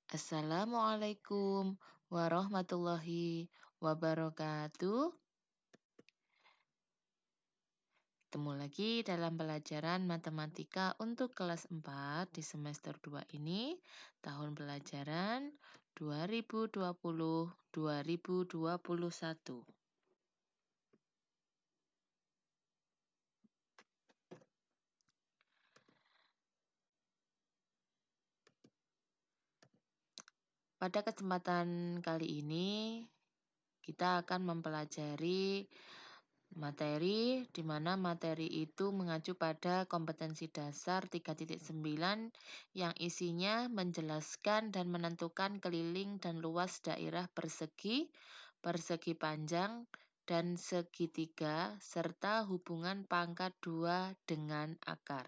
Assalamualaikum warahmatullahi wabarakatuh. Ketemu lagi dalam pelajaran matematika untuk kelas 4 di semester 2 ini, tahun pelajaran 2020-2021. Pada kesempatan kali ini, kita akan mempelajari materi di mana materi itu mengacu pada kompetensi dasar 3.9 yang isinya menjelaskan dan menentukan keliling dan luas daerah persegi, persegi panjang, dan segitiga serta hubungan pangkat 2 dengan akar.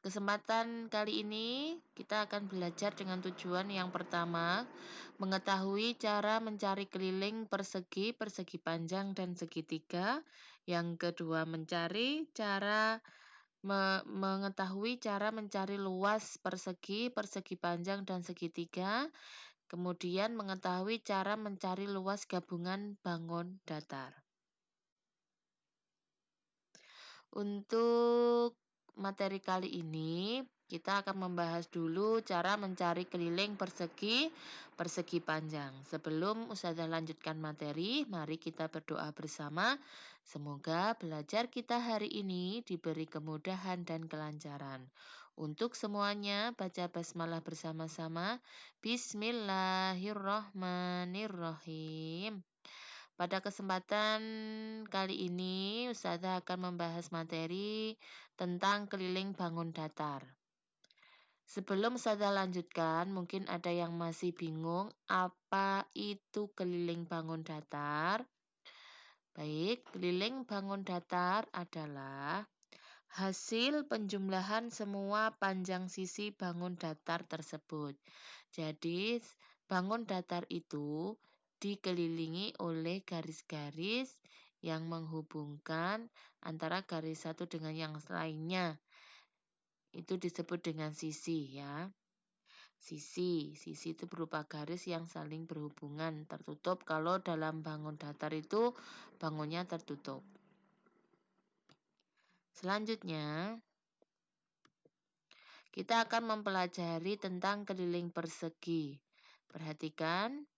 Kesempatan kali ini kita akan belajar dengan tujuan yang pertama, mengetahui cara mencari keliling persegi, persegi panjang, dan segitiga. Yang kedua, mengetahui cara mencari luas persegi, persegi panjang, dan segitiga. Kemudian mengetahui cara mencari luas gabungan bangun datar. Untuk materi kali ini, kita akan membahas dulu cara mencari keliling persegi, persegi panjang. Sebelum Ustazah lanjutkan materi, mari kita berdoa bersama. Semoga belajar kita hari ini diberi kemudahan dan kelancaran. Untuk semuanya, baca basmalah bersama-sama. Bismillahirrahmanirrahim. Pada kesempatan kali ini, Ustazah akan membahas materi tentang keliling bangun datar. Sebelum Ustazah lanjutkan, mungkin ada yang masih bingung apa itu keliling bangun datar. Baik, keliling bangun datar adalah hasil penjumlahan semua panjang sisi bangun datar tersebut. Jadi, bangun datar itu dikelilingi oleh garis-garis yang menghubungkan antara garis satu dengan yang lainnya. Itu disebut dengan sisi ya. Sisi itu berupa garis yang saling berhubungan, tertutup. Kalau dalam bangun datar itu bangunnya tertutup. Selanjutnya, kita akan mempelajari tentang keliling persegi. Perhatikan,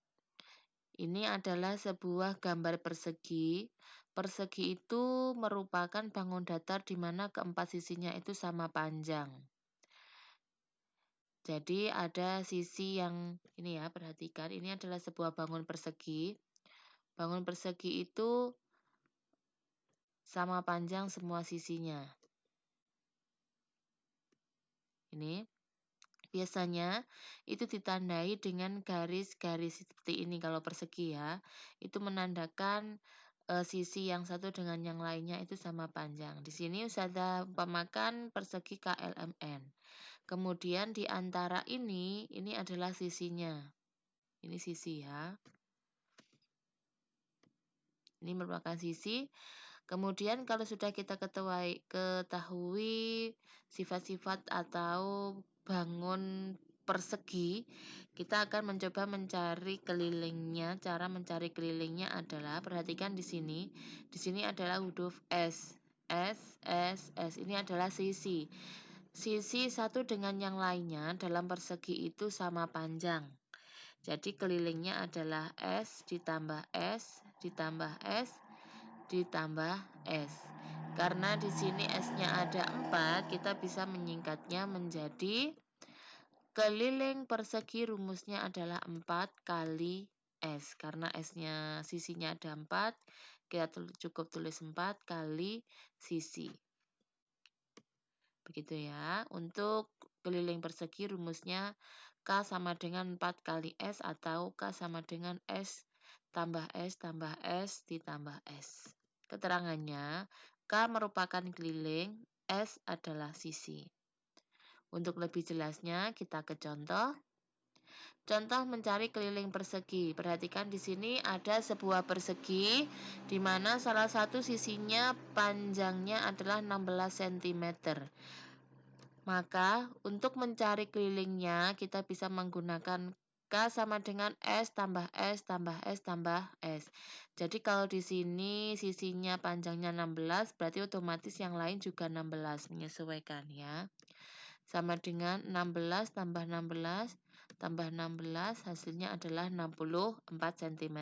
ini adalah sebuah gambar persegi. Persegi itu merupakan bangun datar di mana keempat sisinya itu sama panjang. Jadi ada sisi yang ini ya, perhatikan. Ini adalah sebuah bangun persegi. Bangun persegi itu sama panjang semua sisinya. Ini biasanya itu ditandai dengan garis-garis seperti ini kalau persegi ya. Itu menandakan sisi yang satu dengan yang lainnya itu sama panjang. Di sini Ustazah umpamakan persegi KLMN. Kemudian di antara ini adalah sisinya. Ini sisi ya. Ini merupakan sisi. Kemudian kalau sudah kita ketahui sifat-sifat atau bangun persegi, kita akan mencoba mencari kelilingnya. Cara mencari kelilingnya adalah, perhatikan di sini. Di sini adalah huruf S. S. Ini adalah sisi. Sisi satu dengan yang lainnya dalam persegi itu sama panjang. Jadi kelilingnya adalah S ditambah S ditambah S ditambah S. Karena di sini S-nya ada 4, kita bisa menyingkatnya menjadi keliling persegi rumusnya adalah 4 kali S. Karena S-nya sisinya ada 4, kita cukup tulis 4 kali sisi. Begitu ya. Untuk keliling persegi rumusnya K sama dengan 4 kali S atau K sama dengan S tambah S tambah S ditambah S. Keterangannya, K merupakan keliling, S adalah sisi. Untuk lebih jelasnya, kita ke contoh. Contoh mencari keliling persegi. Perhatikan di sini ada sebuah persegi di mana salah satu sisinya panjangnya adalah 16 cm. Maka untuk mencari kelilingnya kita bisa menggunakan K sama dengan S tambah S tambah S tambah S. Jadi kalau di sini sisinya panjangnya 16, berarti otomatis yang lain juga 16, menyesuaikan ya. Sama dengan 16 tambah 16 tambah 16, hasilnya adalah 64 cm.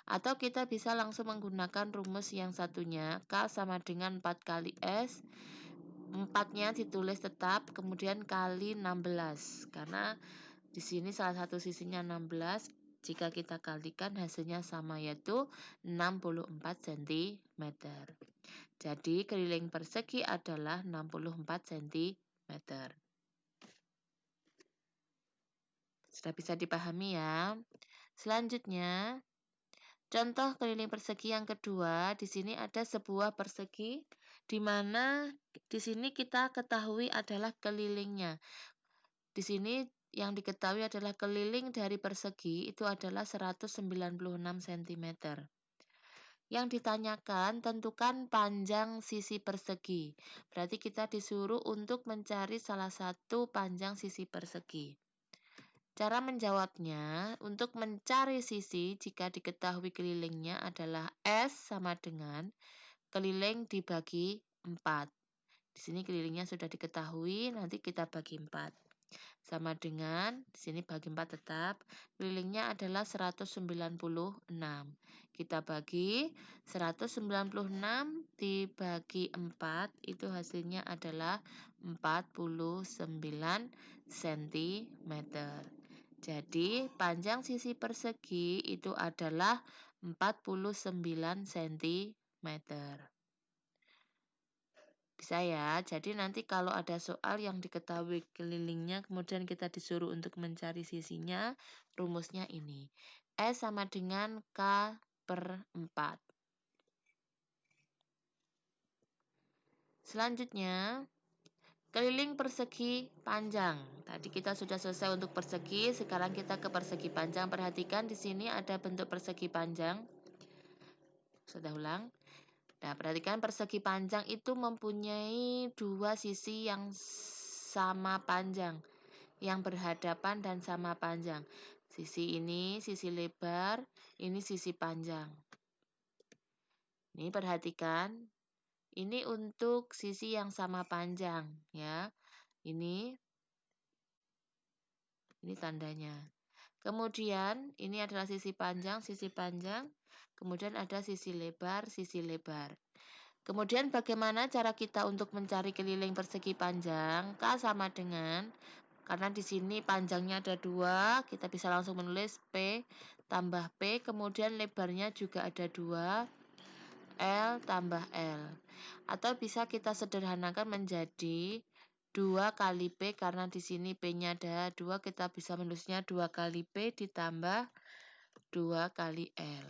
Atau kita bisa langsung menggunakan rumus yang satunya, K sama dengan 4 kali S. 4-nya ditulis tetap, kemudian kali 16. Karena di sini salah satu sisinya 16, jika kita kalikan hasilnya sama, yaitu 64 cm. Jadi keliling persegi adalah 64 cm. Sudah bisa dipahami ya. Selanjutnya, contoh keliling persegi yang kedua, di sini ada sebuah persegi di mana di sini kita ketahui adalah kelilingnya. Di sini yang diketahui adalah keliling dari persegi itu adalah 196 cm. Yang ditanyakan, tentukan panjang sisi persegi. Berarti kita disuruh untuk mencari salah satu panjang sisi persegi. Cara menjawabnya, untuk mencari sisi jika diketahui kelilingnya adalah S sama dengan keliling dibagi 4. Di sini kelilingnya sudah diketahui, nanti kita bagi 4. Sama dengan, di sini bagi 4 tetap, kelilingnya adalah 196. Kita bagi 196 dibagi 4, itu hasilnya adalah 49 cm. Jadi panjang sisi persegi itu adalah 49 cm. Bisa ya, jadi nanti kalau ada soal yang diketahui kelilingnya, kemudian kita disuruh untuk mencari sisinya, rumusnya ini. S sama dengan K per 4. Selanjutnya, keliling persegi panjang. Tadi kita sudah selesai untuk persegi, sekarang kita ke persegi panjang. Perhatikan di sini ada bentuk persegi panjang. Sudah ulang. Nah, perhatikan persegi panjang itu mempunyai dua sisi yang sama panjang, yang berhadapan dan sama panjang. Sisi ini sisi lebar, ini sisi panjang. Ini perhatikan, ini untuk sisi yang sama panjang ya. Ini tandanya. Kemudian ini adalah sisi panjang, kemudian ada sisi lebar, sisi lebar. Kemudian bagaimana cara kita untuk mencari keliling persegi panjang? K sama dengan, karena di sini panjangnya ada 2, kita bisa langsung menulis P tambah P, kemudian lebarnya juga ada 2, L tambah L. Atau bisa kita sederhanakan menjadi 2 kali P, karena di sini P-nya ada 2, kita bisa menulisnya 2 kali P ditambah 2 kali L.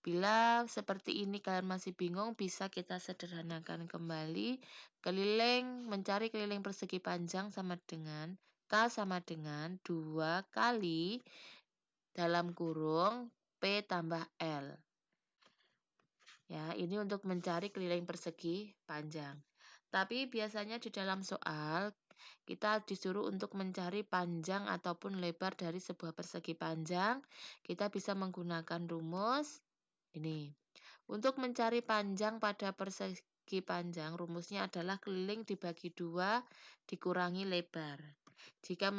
Bila seperti ini kalian masih bingung, bisa kita sederhanakan kembali. Mencari keliling persegi panjang sama dengan K sama dengan 2 kali dalam kurung P tambah L. Ya, ini untuk mencari keliling persegi panjang. Tapi biasanya di dalam soal kita disuruh untuk mencari panjang ataupun lebar dari sebuah persegi panjang. Kita bisa menggunakan rumus ini. Untuk mencari panjang pada persegi panjang, rumusnya adalah keliling dibagi 2 dikurangi lebar. Jika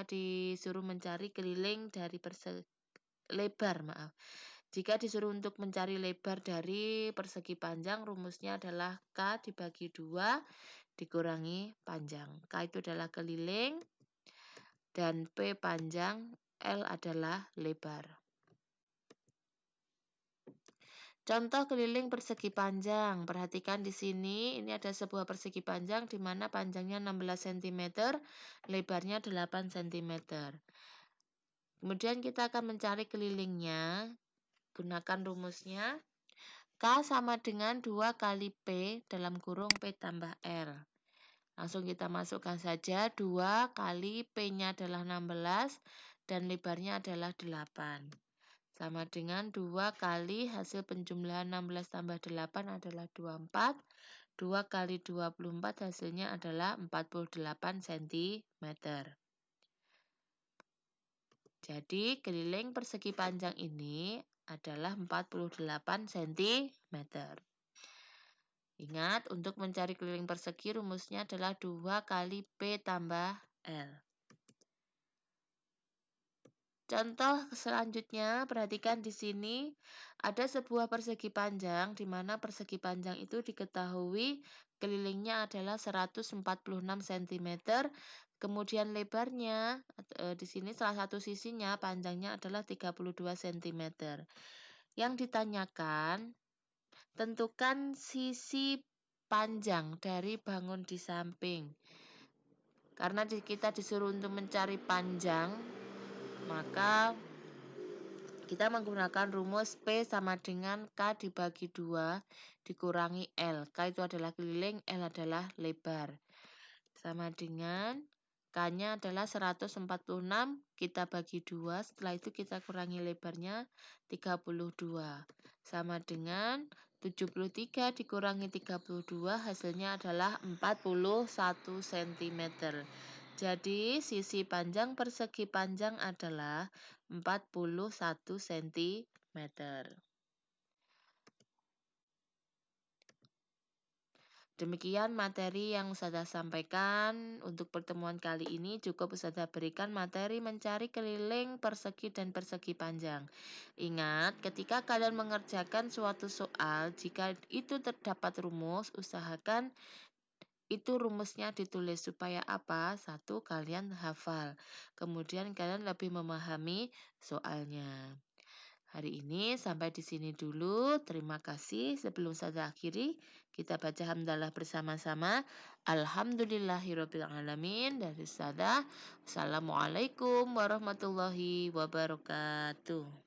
disuruh mencari keliling dari Jika disuruh untuk mencari lebar dari persegi panjang, rumusnya adalah K dibagi 2 dikurangi panjang. K itu adalah keliling dan P panjang, L adalah lebar. Contoh keliling persegi panjang. Perhatikan di sini, ini ada sebuah persegi panjang di mana panjangnya 16 cm, lebarnya 8 cm. Kemudian kita akan mencari kelilingnya. Gunakan rumusnya. K sama dengan 2 kali P dalam kurung P tambah L. Langsung kita masukkan saja, 2 kali P-nya adalah 16 dan lebarnya adalah 8. Sama dengan 2 kali hasil penjumlahan 16 tambah 8 adalah 24. 2 kali 24 hasilnya adalah 48 cm. Jadi keliling persegi panjang ini adalah 48 cm. Ingat, untuk mencari keliling persegi rumusnya adalah 2 kali P tambah L. Contoh selanjutnya, perhatikan di sini ada sebuah persegi panjang di mana persegi panjang itu diketahui kelilingnya adalah 146 cm. Kemudian lebarnya di sini salah satu sisinya panjangnya adalah 32 cm. Yang ditanyakan, tentukan sisi panjang dari bangun di samping. Karena kita disuruh untuk mencari panjang, maka kita menggunakan rumus P sama dengan K dibagi 2 dikurangi L. K itu adalah keliling, L adalah lebar. Sama dengan K-nya adalah 146, kita bagi 2, setelah itu kita kurangi lebarnya 32. Sama dengan 73 dikurangi 32, hasilnya adalah 41 cm. Jadi sisi panjang persegi panjang adalah 41 cm. Demikian materi yang Ustazah sampaikan untuk pertemuan kali ini. Cukup Ustazah berikan materi mencari keliling persegi dan persegi panjang. Ingat, ketika kalian mengerjakan suatu soal, jika itu terdapat rumus, usahakan itu rumusnya ditulis supaya apa? Satu, kalian hafal. Kemudian kalian lebih memahami soalnya. Hari ini sampai di sini dulu. Terima kasih. Sebelum saya akhiri, kita baca hamdalah bersama-sama. Alhamdulillahirrabbilalamin. Dari Ustazah. Assalamualaikum warahmatullahi wabarakatuh.